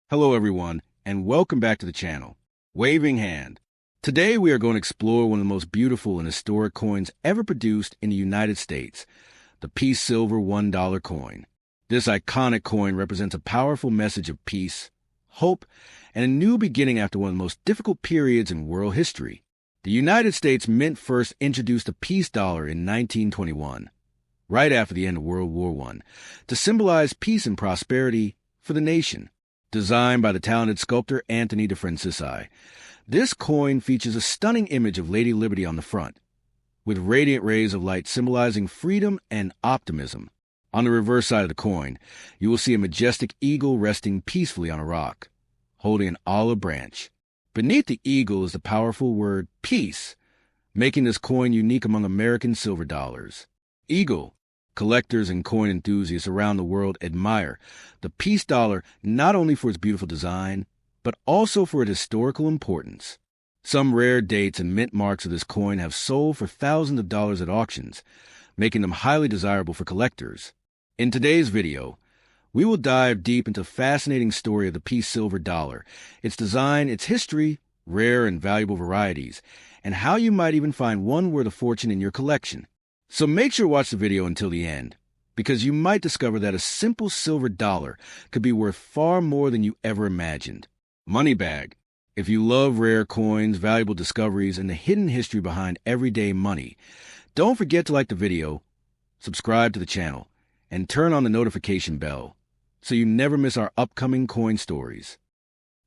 Hello everyone, and welcome back to the channel, Waving Hand. Today we are going to explore one of the most beautiful and historic coins ever produced in the United States, the peace silver $1 coin. This iconic coin represents a powerful message of peace, hope, and a new beginning after one of the most difficult periods in world history. The United States Mint first introduced a peace dollar in 1921, right after the end of World War I, to symbolize peace and prosperity for the nation. Designed by the talented sculptor Anthony de Francisci, this coin features a stunning image of Lady Liberty on the front, with radiant rays of light symbolizing freedom and optimism. On the reverse side of the coin, you will see a majestic eagle resting peacefully on a rock, holding an olive branch. Beneath the eagle is the powerful word peace, making this coin unique among American silver dollars. Eagle. Collectors and coin enthusiasts around the world admire the peace dollar not only for its beautiful design, but also for its historical importance. Some rare dates and mint marks of this coin have sold for thousands of dollars at auctions, making them highly desirable for collectors. In today's video, we will dive deep into the fascinating story of the peace silver dollar, its design, its history, rare and valuable varieties, and how you might even find one worth a fortune in your collection. So make sure to watch the video until the end, because you might discover that a simple silver dollar could be worth far more than you ever imagined. Money bag. If you love rare coins, valuable discoveries, and the hidden history behind everyday money, don't forget to like the video, subscribe to the channel, and turn on the notification bell so you never miss our upcoming coin stories.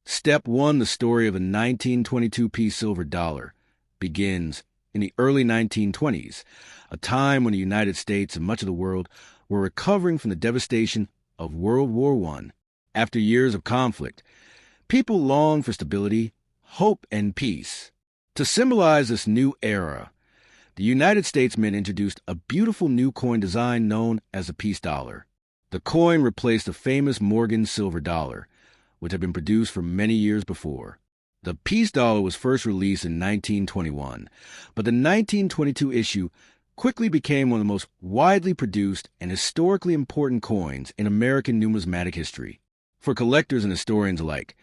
Step 1, the story of the 1922 peace silver dollar, begins in the early 1920s, a time when the United States and much of the world were recovering from the devastation of World War I. After years of conflict, people longed for stability, hope, and peace. To symbolize this new era, the United States Mint introduced a beautiful new coin design known as the peace dollar. The coin replaced the famous Morgan silver dollar, which had been produced for many years before. The peace dollar was first released in 1921, but the 1922 issue quickly became one of the most widely produced and historically important coins in American numismatic history. For collectors and historians alike,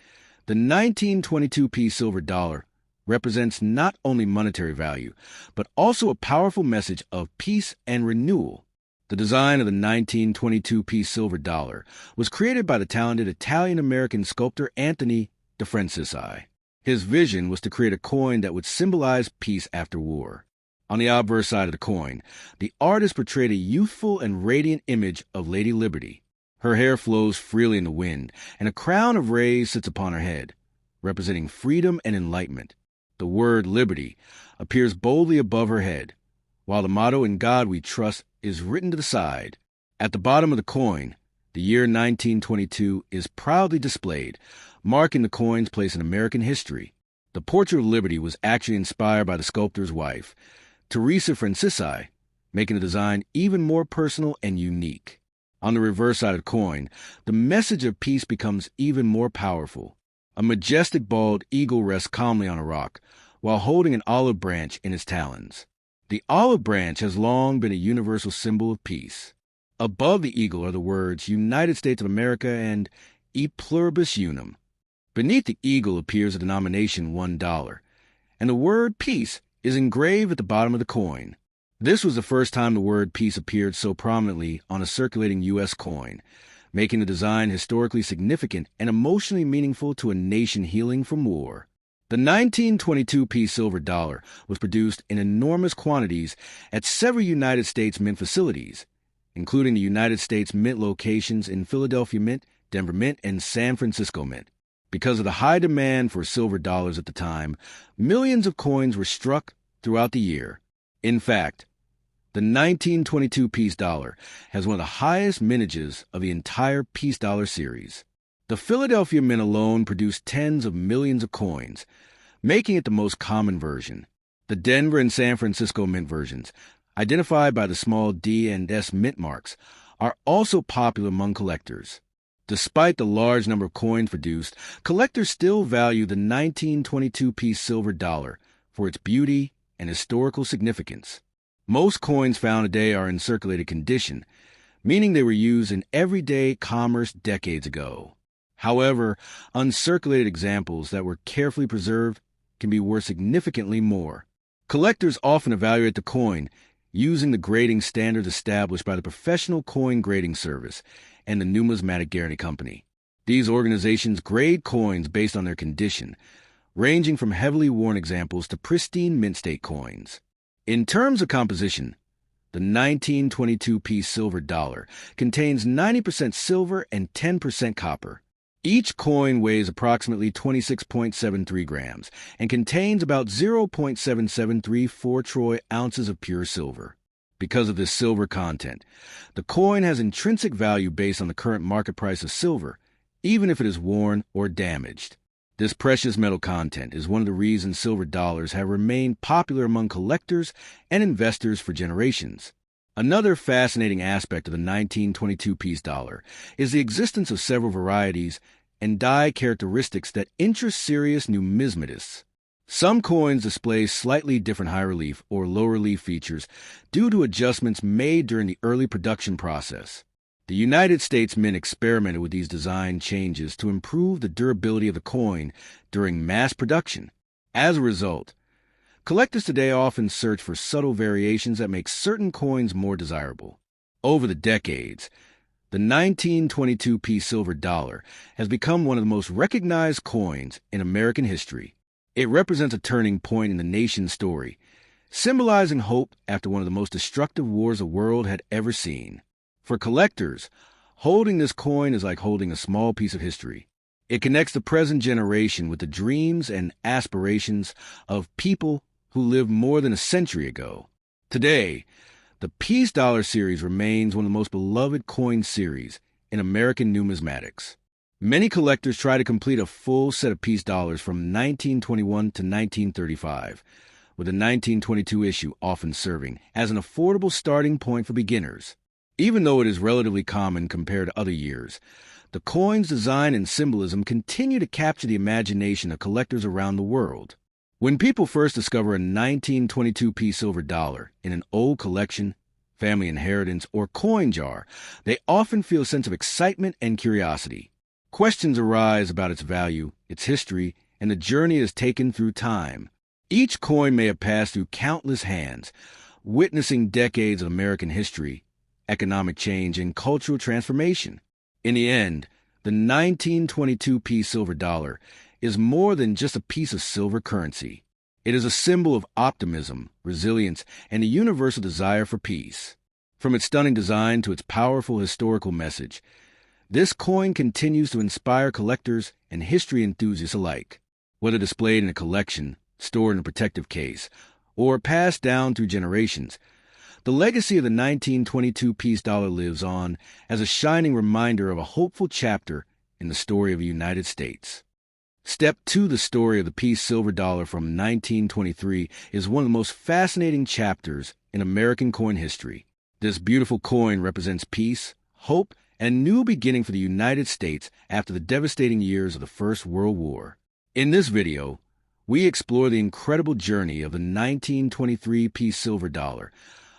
the 1922 peace silver dollar represents not only monetary value, but also a powerful message of peace and renewal. The design of the 1922 peace silver dollar was created by the talented Italian-American sculptor Anthony de Francisci. His vision was to create a coin that would symbolize peace after war. On the obverse side of the coin, the artist portrayed a youthful and radiant image of Lady Liberty. Her hair flows freely in the wind, and a crown of rays sits upon her head, representing freedom and enlightenment. The word liberty appears boldly above her head, while the motto "In God We Trust" is written to the side. At the bottom of the coin, the year 1922 is proudly displayed, marking the coin's place in American history. The portrait of Liberty was actually inspired by the sculptor's wife, Teresa Francisci, making the design even more personal and unique. On the reverse side of the coin, the message of peace becomes even more powerful. A majestic bald eagle rests calmly on a rock, while holding an olive branch in its talons. The olive branch has long been a universal symbol of peace. Above the eagle are the words United States of America and E Pluribus Unum. Beneath the eagle appears a denomination $1, and the word peace is engraved at the bottom of the coin. This was the first time the word peace appeared so prominently on a circulating U.S. coin, making the design historically significant and emotionally meaningful to a nation healing from war. The 1922 peace silver dollar was produced in enormous quantities at several United States Mint facilities, including the United States Mint locations in Philadelphia Mint, Denver Mint, and San Francisco Mint. Because of the high demand for silver dollars at the time, millions of coins were struck throughout the year. In fact, the 1922 peace dollar has one of the highest mintages of the entire peace dollar series. The Philadelphia Mint alone produced tens of millions of coins, making it the most common version. The Denver and San Francisco Mint versions, identified by the small D and S mint marks, are also popular among collectors. Despite the large number of coins produced, collectors still value the 1922 peace silver dollar for its beauty and historical significance. Most coins found today are in circulated condition, meaning they were used in everyday commerce decades ago. However, uncirculated examples that were carefully preserved can be worth significantly more. Collectors often evaluate the coin using the grading standards established by the Professional Coin Grading Service and the Numismatic Guarantee Company. These organizations grade coins based on their condition, ranging from heavily worn examples to pristine mint state coins. In terms of composition, the 1922-piece silver dollar contains 90% silver and 10% copper. Each coin weighs approximately 26.73 grams and contains about 0.7734 troy ounces of pure silver. Because of this silver content, the coin has intrinsic value based on the current market price of silver, even if it is worn or damaged. This precious metal content is one of the reasons silver dollars have remained popular among collectors and investors for generations. Another fascinating aspect of the 1922-piece dollar is the existence of several varieties and die characteristics that interest serious numismatists. Some coins display slightly different high relief or low relief features due to adjustments made during the early production process. The United States Mint experimented with these design changes to improve the durability of the coin during mass production. As a result, collectors today often search for subtle variations that make certain coins more desirable. Over the decades, the 1922-piece silver dollar has become one of the most recognized coins in American history. It represents a turning point in the nation's story, symbolizing hope after one of the most destructive wars the world had ever seen. For collectors, holding this coin is like holding a small piece of history. It connects the present generation with the dreams and aspirations of people who lived more than a century ago. Today, the Peace Dollar series remains one of the most beloved coin series in American numismatics. Many collectors try to complete a full set of Peace Dollars from 1921 to 1935, with the 1922 issue often serving as an affordable starting point for beginners. Even though it is relatively common compared to other years, the coin's design and symbolism continue to capture the imagination of collectors around the world. When people first discover a 1922-piece silver dollar in an old collection, family inheritance, or coin jar, they often feel a sense of excitement and curiosity. Questions arise about its value, its history, and the journey it has taken through time. Each coin may have passed through countless hands, witnessing decades of American history, economic change, and cultural transformation. In the end, the 1922-piece silver dollar is more than just a piece of silver currency. It is a symbol of optimism, resilience, and a universal desire for peace. From its stunning design to its powerful historical message, this coin continues to inspire collectors and history enthusiasts alike. Whether displayed in a collection, stored in a protective case, or passed down through generations, the legacy of the 1922-piece dollar lives on as a shining reminder of a hopeful chapter in the story of the United States. Step 2, the story of the Peace silver dollar from 1923, is one of the most fascinating chapters in American coin history. This beautiful coin represents peace, hope, and a new beginning for the United States after the devastating years of the First World War. In this video, we explore the incredible journey of the 1923-piece silver dollar,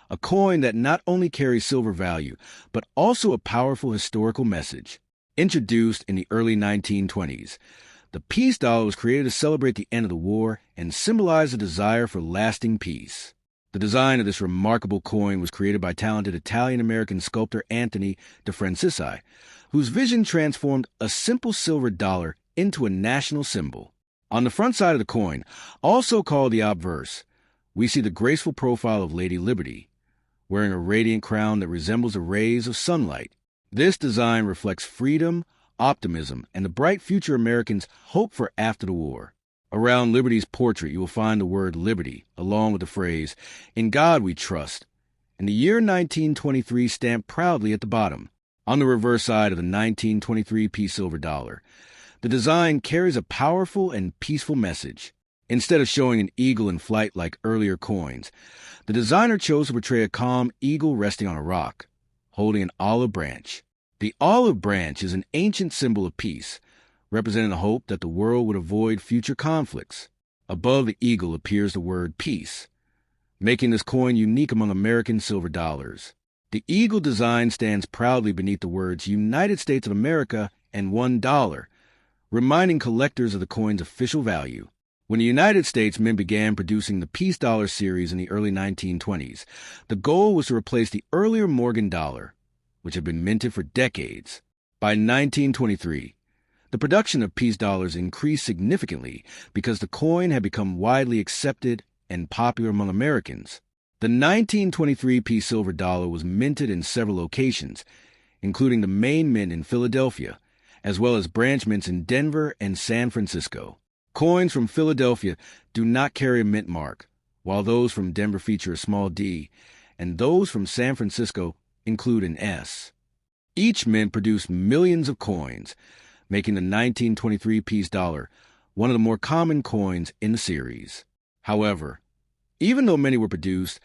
a coin that not only carries silver value, but also a powerful historical message. Introduced in the early 1920s, the Peace Dollar was created to celebrate the end of the war and symbolize a desire for lasting peace. The design of this remarkable coin was created by talented Italian-American sculptor Anthony de Francisci, whose vision transformed a simple silver dollar into a national symbol. On the front side of the coin, also called the obverse, we see the graceful profile of Lady Liberty, wearing a radiant crown that resembles the rays of sunlight. This design reflects freedom, optimism, and the bright future Americans hope for after the war. Around Liberty's portrait, you will find the word liberty, along with the phrase, "In God we trust," and the year 1923 stamped proudly at the bottom. On the reverse side of the 1923-piece silver dollar, the design carries a powerful and peaceful message. Instead of showing an eagle in flight like earlier coins, the designer chose to portray a calm eagle resting on a rock, holding an olive branch. The olive branch is an ancient symbol of peace, representing the hope that the world would avoid future conflicts. Above the eagle appears the word peace, making this coin unique among American silver dollars. The eagle design stands proudly beneath the words United States of America and $1, reminding collectors of the coin's official value. When the United States Mint began producing the Peace Dollar series in the early 1920s, the goal was to replace the earlier Morgan dollar, which had been minted for decades. By 1923, the production of Peace Dollars increased significantly because the coin had become widely accepted and popular among Americans. The 1923 Peace Silver Dollar was minted in several locations, including the main mint in Philadelphia, as well as branch mints in Denver and San Francisco. Coins from Philadelphia do not carry a mint mark, while those from Denver feature a small D, and those from San Francisco include an S. Each mint produced millions of coins, making the 1923 Peace Dollar one of the more common coins in the series. However, even though many were produced,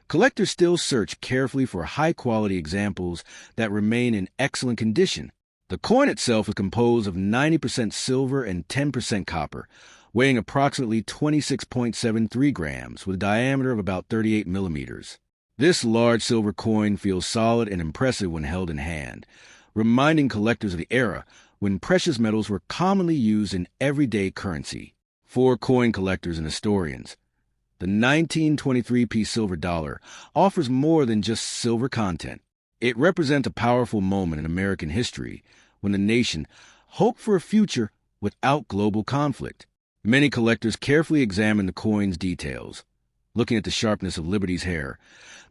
collectors still search carefully for high-quality examples that remain in excellent condition. The coin itself is composed of 90% silver and 10% copper, weighing approximately 26.73 grams with a diameter of about 38 millimeters. This large silver coin feels solid and impressive when held in hand, reminding collectors of the era when precious metals were commonly used in everyday currency. For coin collectors and historians, the 1923 Peace Silver Dollar offers more than just silver content. It represents a powerful moment in American history when the nation hoped for a future without global conflict. Many collectors carefully examine the coin's details, looking at the sharpness of Liberty's hair,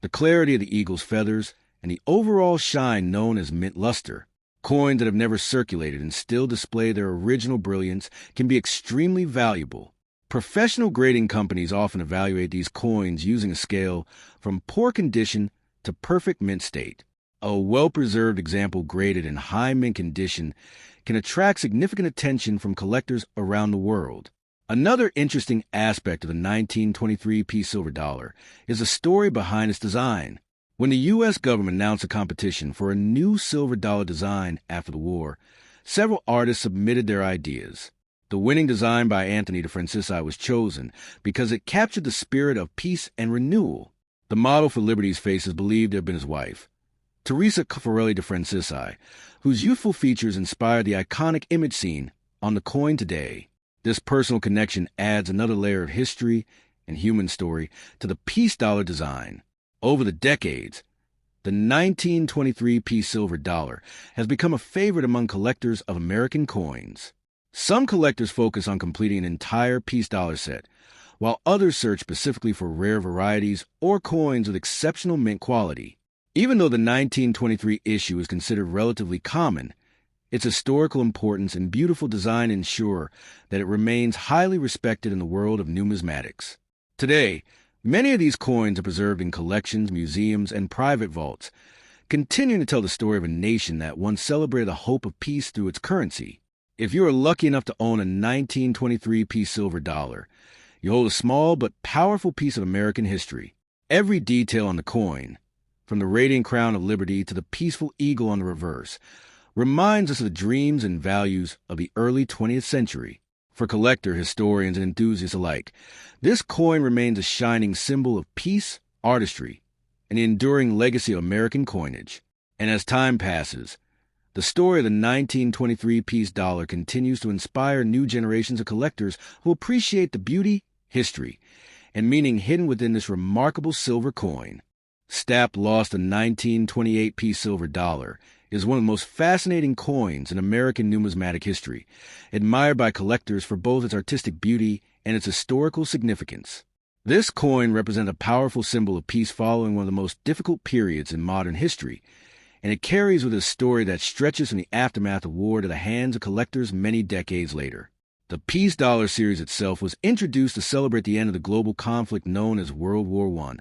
the clarity of the eagle's feathers, and the overall shine known as mint luster. Coins that have never circulated and still display their original brilliance can be extremely valuable. Professional grading companies often evaluate these coins using a scale from poor condition to perfect mint state. A well-preserved example graded in high mint condition can attract significant attention from collectors around the world. Another interesting aspect of the 1923 Peace Silver Dollar is the story behind its design. When the U.S. government announced a competition for a new silver dollar design after the war, several artists submitted their ideas. The winning design by Anthony de Francisci was chosen because it captured the spirit of peace and renewal. The model for Liberty's face is believed to have been his wife, Teresa de Francisci, whose youthful features inspired the iconic image seen on the coin today. This personal connection adds another layer of history and human story to the Peace Dollar design. Over the decades, the 1923 Peace Silver Dollar has become a favorite among collectors of American coins. Some collectors focus on completing an entire Peace Dollar set, while others search specifically for rare varieties or coins with exceptional mint quality. Even though the 1923 issue is considered relatively common, its historical importance and beautiful design ensure that it remains highly respected in the world of numismatics. Today, many of these coins are preserved in collections, museums, and private vaults, continuing to tell the story of a nation that once celebrated the hope of peace through its currency. If you are lucky enough to own a 1923 Peace Silver Dollar, you hold a small but powerful piece of American history. Every detail on the coin, from the radiant crown of liberty to the peaceful eagle on the reverse, reminds us of the dreams and values of the early 20th century. For collector, historians, and enthusiasts alike, this coin remains a shining symbol of peace, artistry, and the enduring legacy of American coinage. And as time passes, the story of the 1923 Peace Dollar continues to inspire new generations of collectors who appreciate the beauty, history, and meaning hidden within this remarkable silver coin. Stapp lost a 1928 Peace Silver Dollar is one of the most fascinating coins in American numismatic history, admired by collectors for both its artistic beauty and its historical significance. This coin represents a powerful symbol of peace following one of the most difficult periods in modern history, and it carries with it a story that stretches from the aftermath of war to the hands of collectors many decades later. The Peace Dollar series itself was introduced to celebrate the end of the global conflict known as World War I,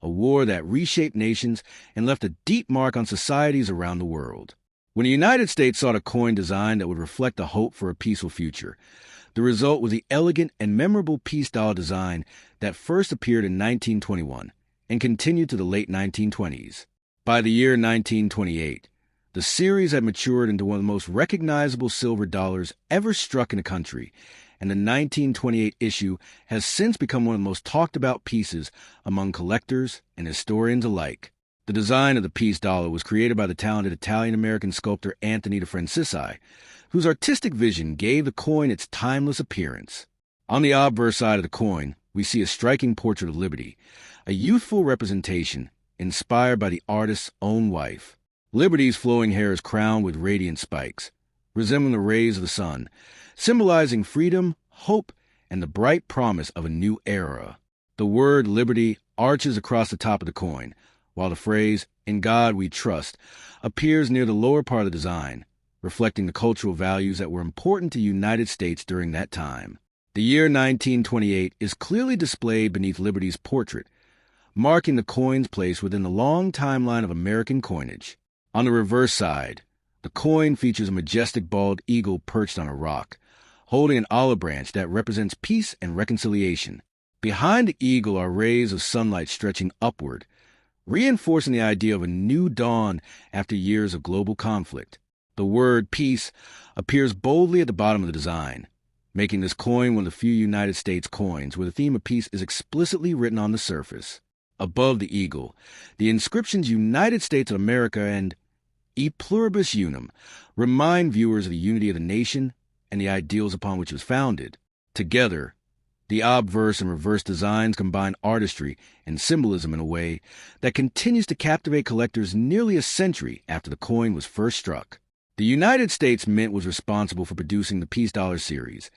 a war that reshaped nations and left a deep mark on societies around the world. When the United States sought a coin design that would reflect the hope for a peaceful future, the result was the elegant and memorable Peace Dollar design that first appeared in 1921 and continued to the late 1920s. By the year 1928, the series had matured into one of the most recognizable silver dollars ever struck in the country, and the 1928 issue has since become one of the most talked about pieces among collectors and historians alike. The design of the peace dollar was created by the talented Italian-American sculptor Anthony de Francisci, whose artistic vision gave the coin its timeless appearance. On the obverse side of the coin, we see a striking portrait of Liberty, a youthful representation inspired by the artist's own wife. Liberty's flowing hair is crowned with radiant spikes, resembling the rays of the sun, symbolizing freedom, hope, and the bright promise of a new era. The word liberty arches across the top of the coin, while the phrase, "In God We Trust," appears near the lower part of the design, reflecting the cultural values that were important to the United States during that time. The year 1928 is clearly displayed beneath Liberty's portrait, marking the coin's place within the long timeline of American coinage. On the reverse side, the coin features a majestic bald eagle perched on a rock, holding an olive branch that represents peace and reconciliation. Behind the eagle are rays of sunlight stretching upward, reinforcing the idea of a new dawn after years of global conflict. The word peace appears boldly at the bottom of the design, making this coin one of the few United States coins where the theme of peace is explicitly written on the surface. Above the eagle, the inscriptions United States of America and E Pluribus Unum remind viewers of the unity of the nation and the ideals upon which it was founded. Together, the obverse and reverse designs combine artistry and symbolism in a way that continues to captivate collectors nearly a century after the coin was first struck. The United States Mint was responsible for producing the Peace Dollar series,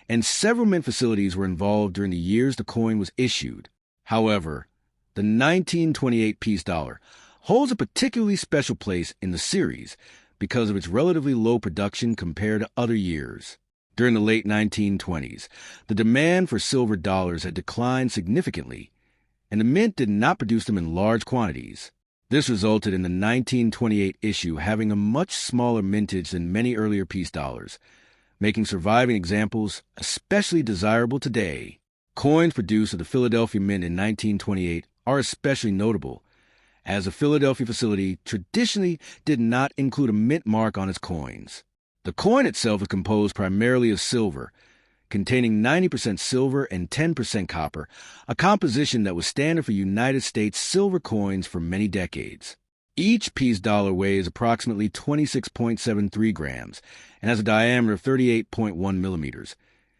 and several mint facilities were involved during the years the coin was issued. However, the 1928 Peace Dollar holds a particularly special place in the series because of its relatively low production compared to other years. During the late 1920s, the demand for silver dollars had declined significantly, and the mint did not produce them in large quantities. This resulted in the 1928 issue having a much smaller mintage than many earlier peace dollars, making surviving examples especially desirable today. Coins produced at the Philadelphia Mint in 1928 are especially notable, as the Philadelphia facility traditionally did not include a mint mark on its coins. The coin itself is composed primarily of silver, containing 90% silver and 10% copper, a composition that was standard for United States silver coins for many decades. Each peace dollar weighs approximately 26.73 grams and has a diameter of 38.1 millimeters,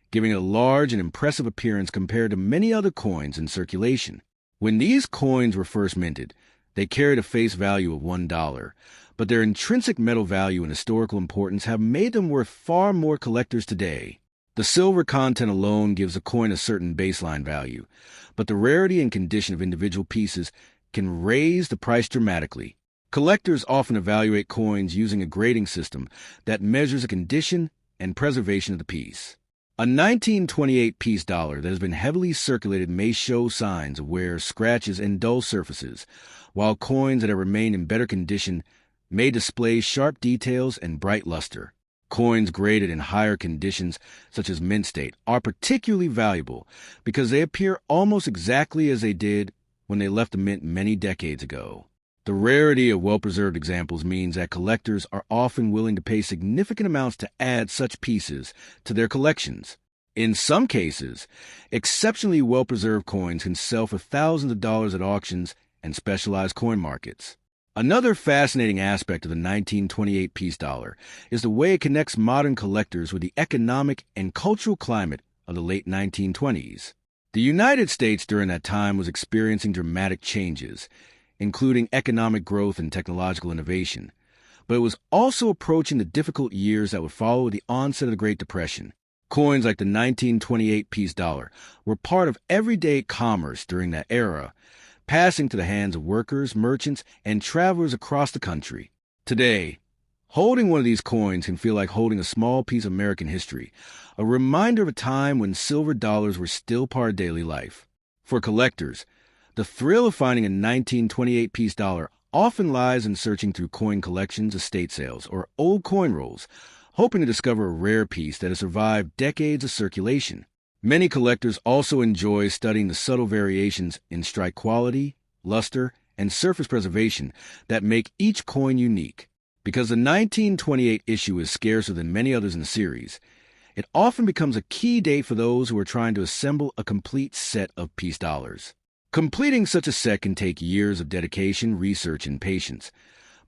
giving it a large and impressive appearance compared to many other coins in circulation. When these coins were first minted, they carried a face value of $1, but their intrinsic metal value and historical importance have made them worth far more collectors today. The silver content alone gives a coin a certain baseline value, but the rarity and condition of individual pieces can raise the price dramatically. Collectors often evaluate coins using a grading system that measures the condition and preservation of the piece. A 1928 peace dollar that has been heavily circulated may show signs of wear, scratches, and dull surfaces, while coins that have remained in better condition may display sharp details and bright luster. Coins graded in higher conditions, such as mint state, are particularly valuable because they appear almost exactly as they did when they left the mint many decades ago. The rarity of well-preserved examples means that collectors are often willing to pay significant amounts to add such pieces to their collections. In some cases, exceptionally well-preserved coins can sell for thousands of dollars at auctions and specialized coin markets. Another fascinating aspect of the 1928 peace dollar is the way it connects modern collectors with the economic and cultural climate of the late 1920s. The United States during that time was experiencing dramatic changes, including economic growth and technological innovation, but it was also approaching the difficult years that would follow the onset of the Great Depression. Coins like the 1928 peace dollar were part of everyday commerce during that era, passing to the hands of workers, merchants, and travelers across the country. Today, holding one of these coins can feel like holding a small piece of American history, a reminder of a time when silver dollars were still part of daily life. For collectors, the thrill of finding a 1928 peace dollar often lies in searching through coin collections, estate sales, or old coin rolls, hoping to discover a rare piece that has survived decades of circulation. Many collectors also enjoy studying the subtle variations in strike quality, luster, and surface preservation that make each coin unique. Because the 1928 issue is scarcer than many others in the series, it often becomes a key date for those who are trying to assemble a complete set of peace dollars. Completing such a set can take years of dedication, research, and patience,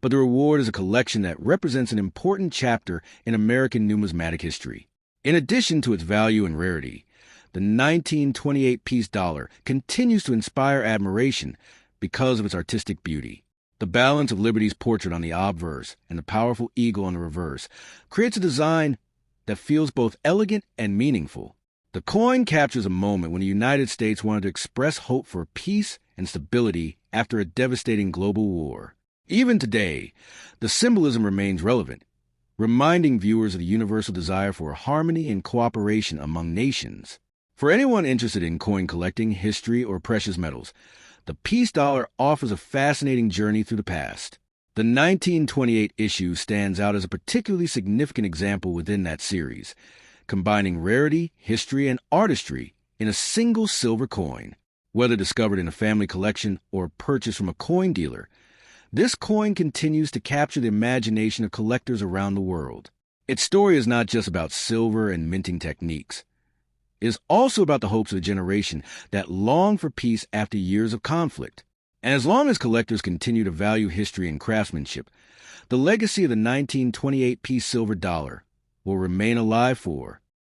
but the reward is a collection that represents an important chapter in American numismatic history. In addition to its value and rarity, the 1928 piece dollar continues to inspire admiration because of its artistic beauty. The balance of Liberty's portrait on the obverse and the powerful eagle on the reverse creates a design that feels both elegant and meaningful. The coin captures a moment when the United States wanted to express hope for peace and stability after a devastating global war. Even today, the symbolism remains relevant, reminding viewers of the universal desire for harmony and cooperation among nations. For anyone interested in coin collecting, history, or precious metals, the piece dollar offers a fascinating journey through the past. The 1928 issue stands out as a particularly significant example within that series, combining rarity, history, and artistry in a single silver coin. Whether discovered in a family collection or purchased from a coin dealer, this coin continues to capture the imagination of collectors around the world. Its story is not just about silver and minting techniques. It is also about the hopes of a generation that long for peace after years of conflict. And as long as collectors continue to value history and craftsmanship, the legacy of the 1928 piece silver dollar will remain alive for